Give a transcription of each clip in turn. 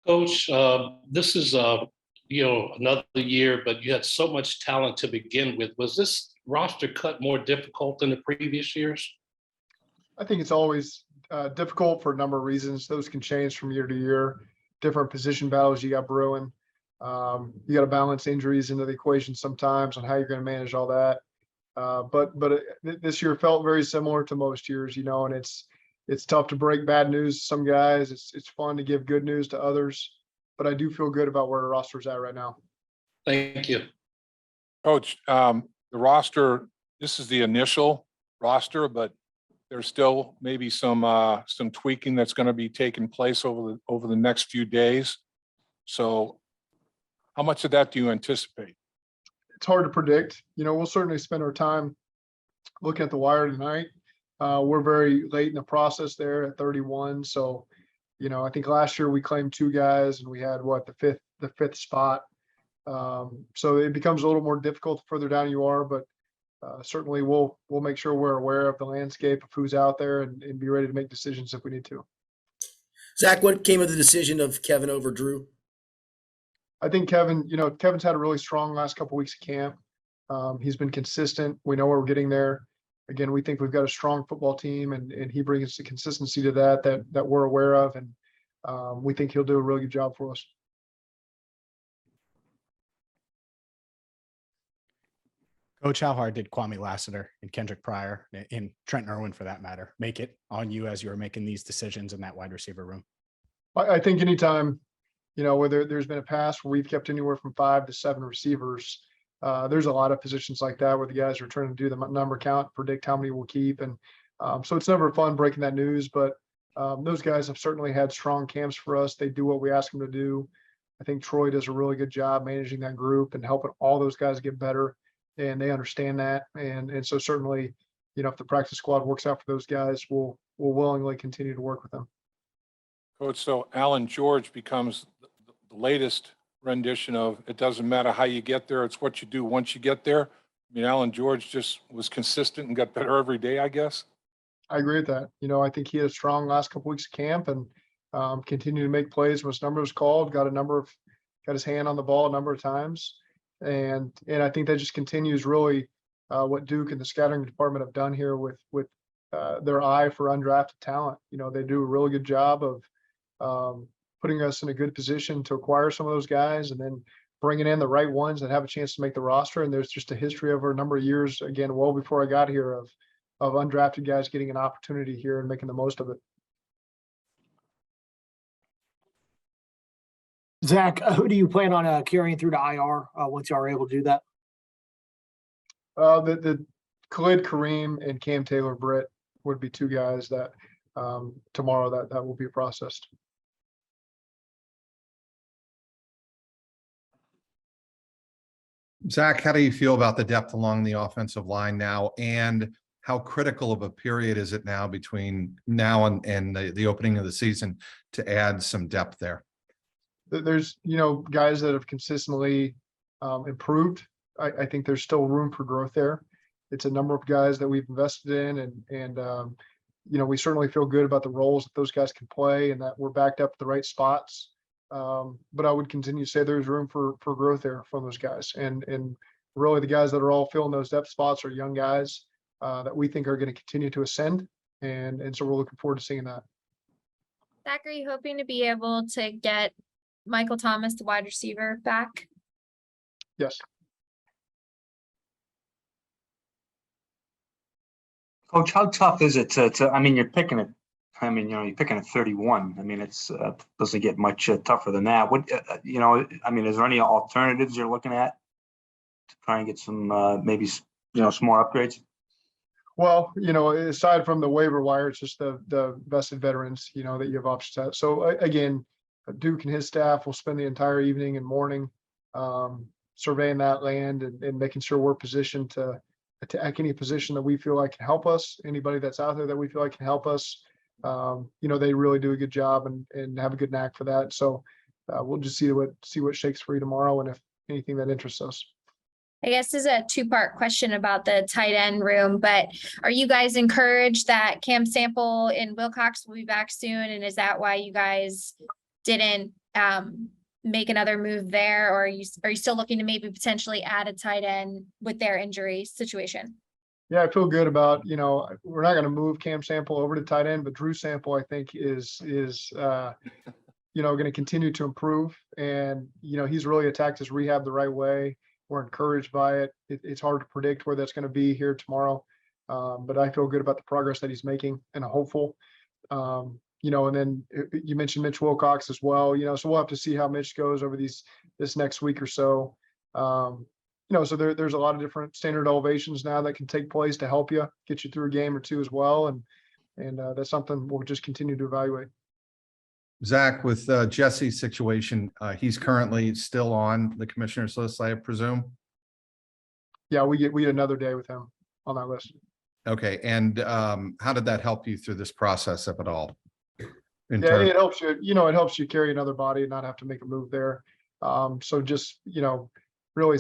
Coach, this is another year, but you had so much talent to begin with. Was this roster cut more difficult than the previous years? I think it's always difficult for a number of reasons. Those can change from year to year. Different position battles you got brewing. You got to balance injuries into the equation sometimes on how you're going to manage all that. This year felt very similar to most years, and it's tough to break bad news to some guys. It's fun to give good news to others, but I do feel good about where the roster's at right now. Thank you. Coach, the roster, this is the initial roster, but there's still maybe some tweaking that's going to be taking place over the next few days. So how much of that do you anticipate? It's hard to predict. We'll certainly spend our time looking at the wire tonight. We're very late in the process there at 31. So, I think last year we claimed 2 guys and we had the fifth spot. So it becomes a little more difficult the further down you are, but certainly we'll make sure we're aware of the landscape of who's out there and be ready to make decisions if we need to. Zach, what came of the decision of Kevin over Drew? I think Kevin's had a really strong last couple weeks of camp. He's been consistent. We know we're getting there. Again, we think we've got a strong football team, and he brings the consistency to that we're aware of, and we think he'll do a really good job for us. Coach, how hard did Kwame Lassiter and Kendrick Pryor and Trent Irwin, for that matter, make it on you as you were making these decisions in that wide receiver room? I think anytime, whether there's been a pass where we've kept anywhere from 5 to 7 receivers, there's a lot of positions like that where the guys are trying to do the number count, predict how many we'll keep. And so it's never fun breaking that news, but those guys have certainly had strong camps for us. They do what we ask them to do. I think Troy does a really good job managing that group and helping all those guys get better. And they understand that. And so certainly, if the practice squad works out for those guys, we'll willingly continue to work with them. Coach, so Alan George becomes the latest rendition of it doesn't matter how you get there, it's what you do once you get there. I mean, Alan George just was consistent and got better every day, I guess. I agree with that. I think he had a strong last couple weeks of camp and continued to make plays when his number was called, got his hand on the ball a number of times. And I think that just continues really what Duke and the scouting department have done here with their eye for undrafted talent. They do a really good job of putting us in a good position to acquire some of those guys and then bringing in the right ones that have a chance to make the roster. And there's just a history over a number of years, again, well before I got here, of undrafted guys getting an opportunity here and making the most of it. Zach, who do you plan on carrying through to IR once you are able to do that? The Khalid Kareem and Cam Taylor Britt would be 2 guys that tomorrow that will be processed. Zach, how do you feel about the depth along the offensive line now, and how critical of a period is it now between now and the opening of the season to add some depth there? There's, guys that have consistently improved. I think there's still room for growth there. It's a number of guys that we've invested in and we certainly feel good about the roles that those guys can play and that we're backed up at the right spots. But I would continue to say there's room for growth there from those guys. And really the guys that are all filling those depth spots are young guys that we think are going to continue to ascend. And so we're looking forward to seeing that. Zach, are you hoping to be able to get Michael Thomas, the wide receiver, back? Yes. Coach, how tough is it to I mean, you're picking it. I mean, you're picking at 31. I mean, it's doesn't get much tougher than that. What, I mean, is there any alternatives you're looking at to try and get some maybe, some more upgrades? Well, aside from the waiver wire, it's just the vested veterans, that you have options at. So again, Duke and his staff will spend the entire evening and morning surveying that land and making sure we're positioned to attack any position that we feel like can help us. Anybody that's out there that we feel like can help us. They really do a good job and have a good knack for that. So we'll just see what shakes free tomorrow and if anything that interests us. I guess this is a 2-part question about the tight end room, but are you guys encouraged that Cam Sample and Wilcox will be back soon? And is that why you guys didn't make another move there, or are you still looking to maybe potentially add a tight end with their injury situation? Yeah, I feel good about, we're not going to move Cam Sample over to tight end, but Drew Sample, I think is going to continue to improve. And, he's really attacked his rehab the right way. We're encouraged by it. It's hard to predict where that's going to be here tomorrow. But I feel good about the progress that he's making and I'm hopeful. And then you mentioned Mitch Wilcox as well, so we'll have to see how Mitch goes over this next week or so. So there's a lot of different standard elevations now that can take place to help you get you through a game or two as well. And that's something we'll just continue to evaluate. Zach, with Jesse's situation, he's currently still on the commissioner's list, I presume. Yeah, we get another day with him on that list. Okay. And how did that help you through this process, if at all? It helps you, it helps you carry another body and not have to make a move there. So just, really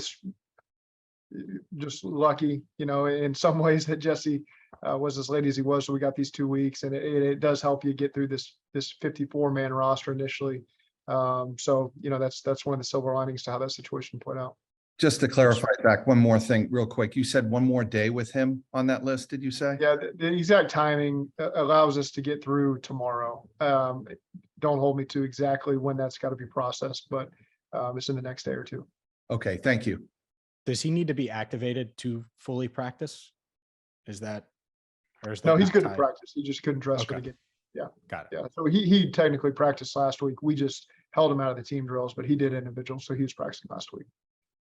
just lucky, in some ways that Jesse was as late as he was. So we got these 2 weeks, and it does help you get through this 54-man roster initially. So, that's one of the silver linings to how that situation played out. Just to clarify, Zach, one more thing real quick. You said one more day with him on that list, did you say? Yeah, the exact timing allows us to get through tomorrow. Don't hold me to exactly when that's got to be processed, but it's in the next day or two. Okay, thank you. Does he need to be activated to fully practice? Is that No, he's not good at tied? practice. He just couldn't dress for the Okay. game. Yeah. Got it. Yeah. So he technically practiced last week. We just held him out of the team drills, but he did individual. So he was practicing last week.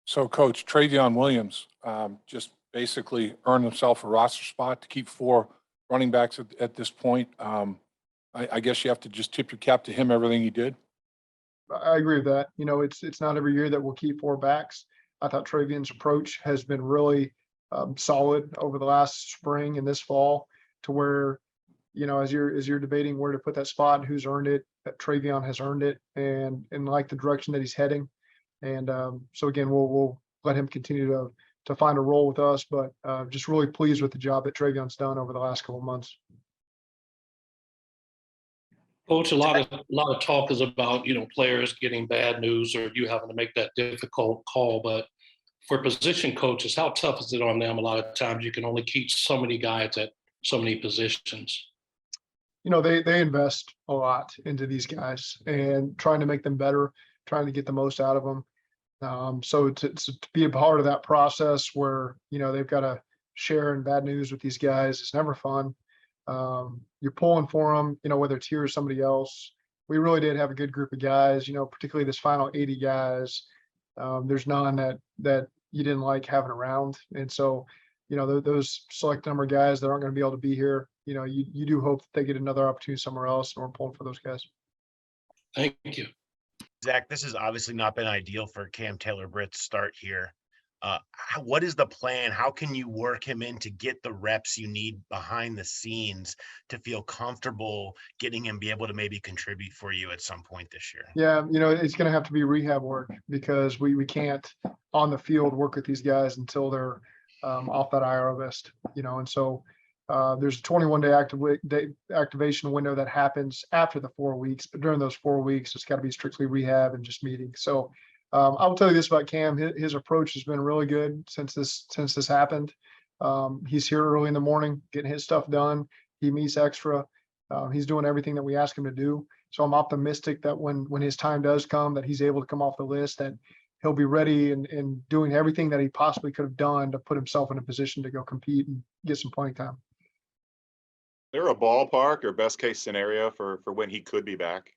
So Coach, Travion Williams just basically earned himself a roster spot to keep 4 running backs at this point. I guess you have to just tip your cap to him, everything he did. I agree with that. It's not every year that we'll keep 4 backs. I thought Travion's approach has been really solid over the last spring and this fall, to where, as you're debating where to put that spot and who's earned it, that Travion has earned it and like the direction that he's heading. And so again, we'll let him continue to find a role with us, but just really pleased with the job that Travion's done over the last couple of months. Coach, a lot of talk is about, players getting bad news or you having to make that difficult call. But for position coaches, how tough is it on them? A lot of times you can only keep so many guys at so many positions. They invest a lot into these guys and trying to make them better, trying to get the most out of them. So to be a part of that process where, they've got to share in bad news with these guys, it's never fun. You're pulling for them, whether it's here or somebody else. We really did have a good group of guys, particularly this final 80 guys. There's none that you didn't like having around. And so, those select number of guys that aren't going to be able to be here, you do hope that they get another opportunity somewhere else, and we're pulling for those guys. Thank you. Zach, this has obviously not been ideal for Cam Taylor-Britt's start here. What is the plan? How can you work him in to get the reps you need behind the scenes to feel comfortable getting him be able to maybe contribute for you at some point this year? Yeah, it's going to have to be rehab work, because we can't on the field work with these guys until they're off that IR list, and so there's a 21-day activation window that happens after the 4 weeks, but during those 4 weeks, it's got to be strictly rehab and just meetings. So I will tell you this about Cam. His approach has been really good since this happened. He's here early in the morning, getting his stuff done. He meets extra. He's doing everything that we ask him to do. So I'm optimistic that when his time does come, that he's able to come off the list, that he'll be ready and doing everything that he possibly could have done to put himself in a position to go compete and get some playing time. Is there a ballpark or best case scenario for when he could be back?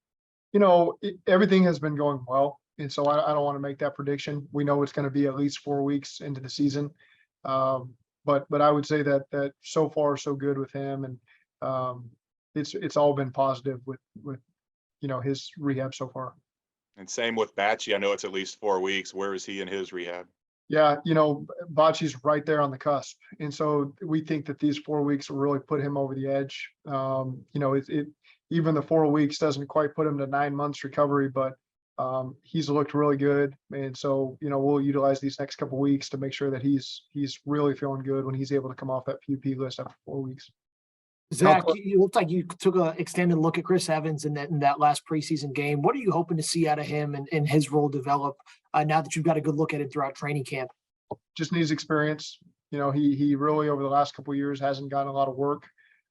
Everything has been going well. And so I don't want to make that prediction. We know it's going to be at least 4 weeks into the season. But I would say that so far so good with him. And it's all been positive with his rehab so far. And same with Batchy. I know it's at least 4 weeks. Where is he in his rehab? Yeah, Bocce's right there on the cusp. And so we think that these 4 weeks will really put him over the edge. Even the 4 weeks doesn't quite put him to 9 months recovery, but he's looked really good. And so, we'll utilize these next couple of weeks to make sure that he's really feeling good when he's able to come off that PUP list after 4 weeks. Zach, you looked like you took an extended look at Chris Evans in that last preseason game. What are you hoping to see out of him and his role develop now that you've got a good look at it throughout training camp? Just needs experience. He really over the last couple of years hasn't gotten a lot of work,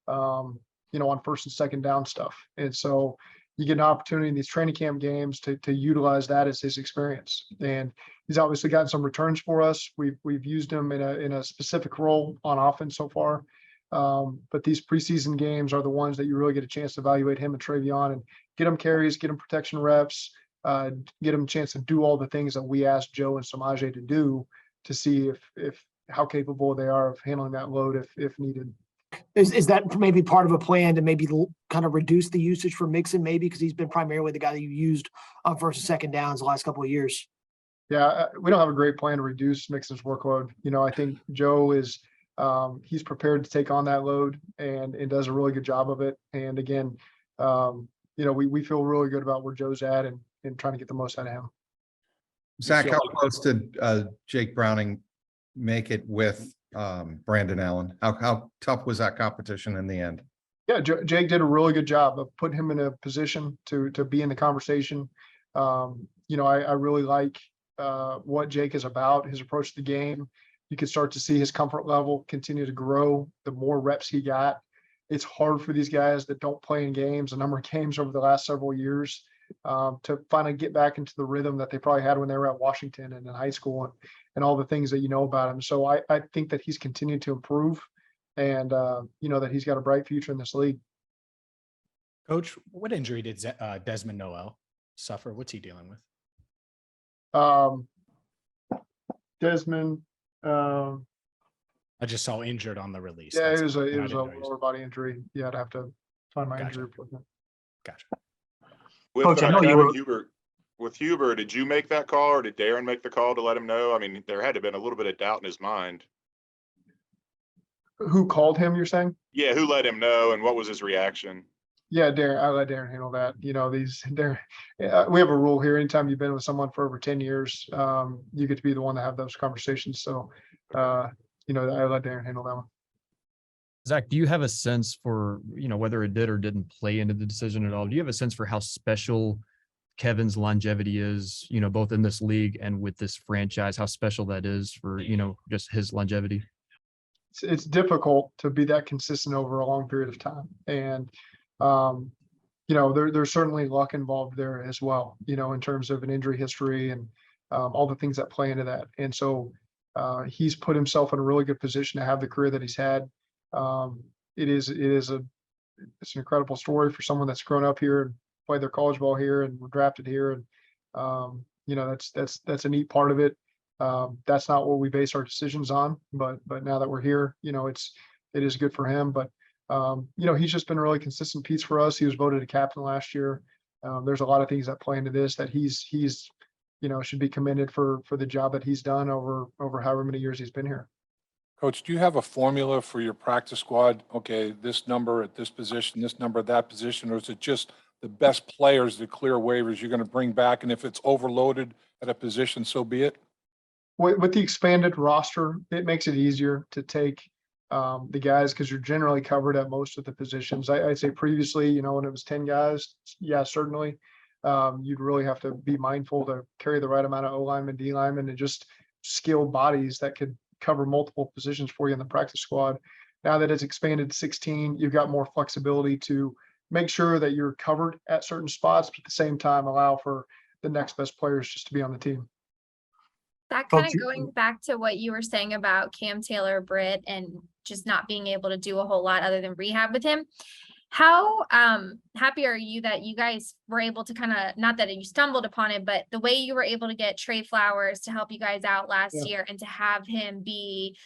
on first and second down stuff. And so you get an opportunity in these training camp games to utilize that as his experience. And he's obviously gotten some returns for us. We've used him in a specific role on offense so far. But these preseason games are the ones that you really get a chance to evaluate him and Travion and get him carries, get him protection reps, get him a chance to do all the things that we asked Joe and Samaje to do to see if how capable they are of handling that load if needed. Is that maybe part of a plan to maybe kind of reduce the usage for Mixon, maybe because he's been primarily the guy that you used on first and second downs the last couple of years? Yeah, we don't have a great plan to reduce Mixon's workload. I think Joe is he's prepared to take on that load and does a really good job of it. And again, we feel really good about where Joe's at and trying to get the most out of him. Zach, how close did Jake Browning make it with Brandon Allen? How tough was that competition in the end? Yeah, Jake did a really good job of putting him in a position to be in the conversation. I really like what Jake is about, his approach to the game. You could start to see his comfort level continue to grow the more reps he got. It's hard for these guys that don't play in games, a number of games over the last several years, to finally get back into the rhythm that they probably had when they were at Washington and in high school and all the things that you know about him. So I think that he's continued to improve and, that he's got a bright future in this league. Coach, what injury did Desmond Noel suffer? What's he dealing with? Desmond, I just saw injured on the release. yeah, That's it was all. a I didn't know he was- lower body injury. Yeah, I'd have to find my Gotcha. injury report. Gotcha. With Coach, I know you Kevin were- Huber, did you make that call or did Darren make the call to let him know? I mean, there had to have been a little bit of doubt in his mind. Who called him, you're saying? Yeah, who let him know and what was his reaction? Yeah, Darren, I let Darren handle that. We have a rule here. Anytime you've been with someone for over 10 years, you get to be the one to have those conversations. So, I let Darren handle that one. Zach, do you have a sense for, whether it did or didn't play into the decision at all? Do you have a sense for how special Kevin's longevity is, both in this league and with this franchise, how special that is for, just his longevity? It's difficult to be that consistent over a long period of time. And, there's certainly luck involved there as well, in terms of an injury history and all the things that play into that. And so he's put himself in a really good position to have the career that he's had. It's an incredible story for someone that's grown up here and played their college ball here and were drafted here. And, that's a neat part of it. That's not what we base our decisions on, but now that we're here, it is good for him. But he's just been a really consistent piece for us. He was voted a captain last year. There's a lot of things that play into this that he's should be commended for the job that he's done over however many years he's been here. Coach, do you have a formula for your practice squad? Okay, this number at this position, this number at that position, or is it just the best players, the clear waivers you're going to bring back? And if it's overloaded at a position, so be it? With the expanded roster, it makes it easier to take the guys because you're generally covered at most of the positions. I'd say previously, when it was 10 guys, yeah, certainly you'd really have to be mindful to carry the right amount of O linemen, D linemen, and just skilled bodies that could cover multiple positions for you in the practice squad. Now that it's expanded to 16, you've got more flexibility to make sure that you're covered at certain spots, but at the same time allow for the next best players just to be on the team. That kind of going back to what you were saying about Cam Taylor, Britt, and just not being able to do a whole lot other than rehab with him. How happy are you that you guys were able to kind of, not that you stumbled upon it, but the way you were able to get Trey Flowers to help you guys out last year and to have him be,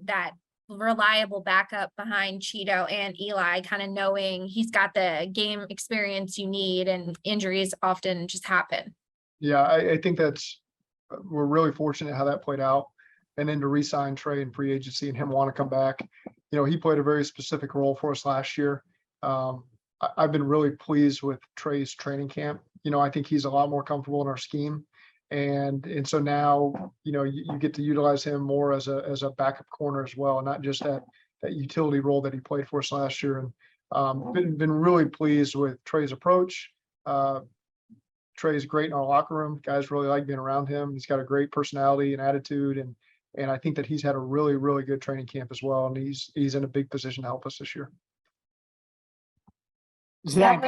that reliable backup behind Cheeto and Eli, kind of knowing he's got the game experience you need and injuries often just happen. Yeah, I think we're really fortunate how that played out. And then to re-sign Trey in free agency and him want to come back, he played a very specific role for us last year. I've been really pleased with Trey's training camp. I think he's a lot more comfortable in our scheme. And so now, you get to utilize him more as a backup corner as well, not just at that utility role that he played for us last year. And been really pleased with Trey's approach. Trey's great in our locker room. Guys really like being around him. He's got a great personality and attitude, and I think that he's had a really, really good training camp as well. And he's in a big position to help us this year. Zach,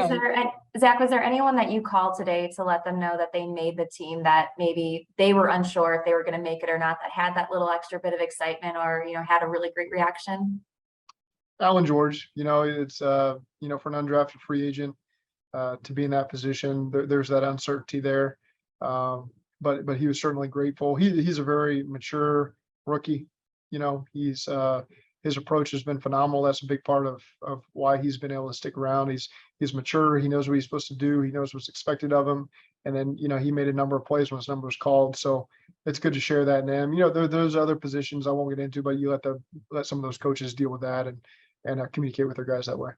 Zach, was there anyone that you called today to let them know that they made the team, that maybe they were unsure if they were going to make it or not, that had that little extra bit of excitement, or, you know, had a really great reaction? Alan George, you know, it's, you know, for an undrafted free agent, to be in that position, there's that uncertainty there. But he was certainly grateful. He's a very mature rookie. You know, his approach has been phenomenal. That's a big part of why he's been able to stick around. He's mature. He knows what he's supposed to do. He knows what's expected of him. And then, you know, he made a number of plays when his number was called. So it's good to share that in him. You know, there's other positions I won't get into, but you let some of those coaches deal with that and communicate with their guys that way.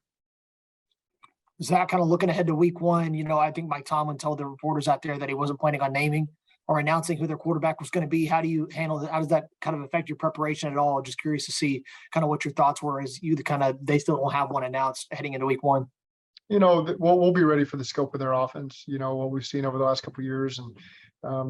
Zach, kind of looking ahead to week 1, you know, I think Mike Tomlin told the reporters out there that he wasn't planning on naming or announcing who their quarterback was going to be. How do you handle that? How does that kind of affect your preparation at all? Just curious to see kind of what your thoughts were as they still don't have one announced heading into week 1. You know, we'll be ready for the scope of their offense, you know, what we've seen over the last couple of years and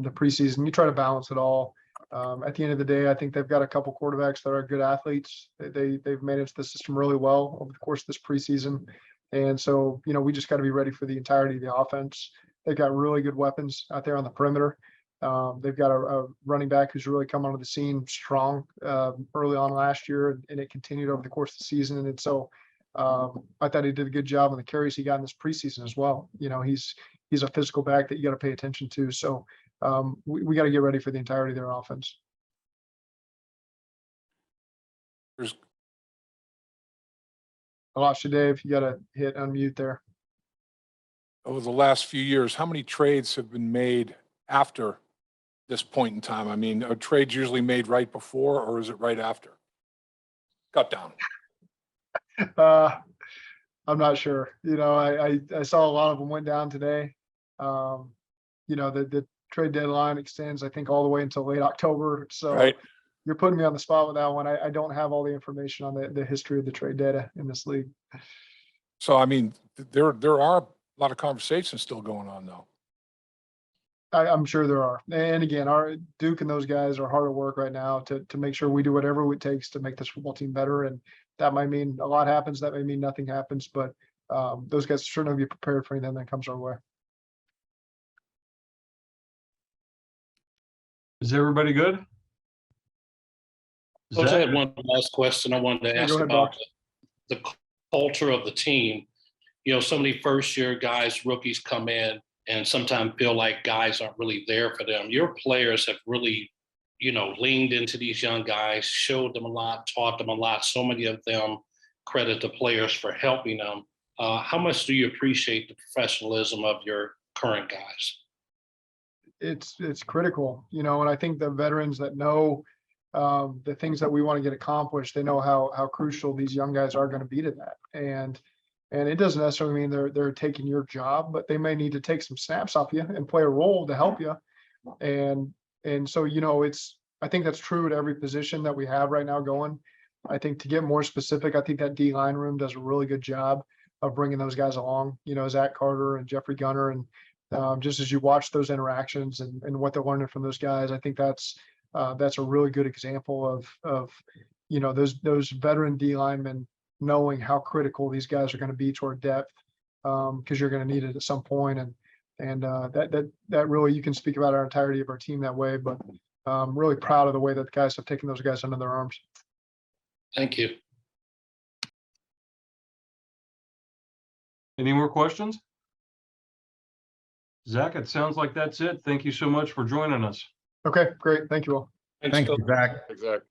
the preseason. You try to balance it all. At the end of the day, I think they've got a couple quarterbacks that are good athletes. They've managed the system really well over the course of this preseason. And so, you know, we just got to be ready for the entirety of the offense. They've got really good weapons out there on the perimeter. They've got a running back who's really come onto the scene strong early on last year, and it continued over the course of the season. And so I thought he did a good job on the carries he got in this preseason as well. You know, he's a physical back that you got to pay attention to. So we got to get ready for the entirety of their offense. I lost you, Dave. You got to hit unmute there. Over the last few years, how many trades have been made after this point in time? I mean, are trades usually made right before, or is it right after? Cut down. I'm not sure. You know, I saw a lot of them went down today. You know, the trade deadline extends, I think, all the way until late October. So right. You're putting me on the spot with that one. I don't have all the information on the history of the trade data in this league. So, I mean, there are a lot of conversations still going on, though. I'm sure there are. And again, our Duke and those guys are hard at work right now to make sure we do whatever it takes to make this football team better. And that might mean a lot happens. That may mean nothing happens, but those guys certainly be prepared for anything that comes our way. Is everybody good? Coach, I had one last question I wanted to ask about the culture of the team. You know, so many first-year guys, rookies come in and sometimes feel like guys aren't really there for them. Your players have really, you know, leaned into these young guys, showed them a lot, taught them a lot. So many of them credit the players for helping them. How much do you appreciate the professionalism of your current guys? It's critical, you know, and I think the veterans that know the things that we want to get accomplished, they know how crucial these young guys are going to be to that. And it doesn't necessarily mean they're taking your job, but they may need to take some snaps off you and play a role to help you. And so, you know, I think that's true at every position that we have right now going. I think to get more specific, I think that D-line room does a really good job of bringing those guys along, you know, Zach Carter and Jeffrey Gunner. And just as you watch those interactions and what they're learning from those guys, I think that's a really good example of you know, those veteran D linemen knowing how critical these guys are going to be toward depth, because you're going to need it at some point. And that really, you can speak about our entirety of our team that way. But I'm really proud of the way that the guys have taken those guys under their arms. Thank you. Any more questions? Zach, it sounds like that's it. Thank you so much for joining us. Okay, great. Thank you all. Thank you, Zach. Exactly.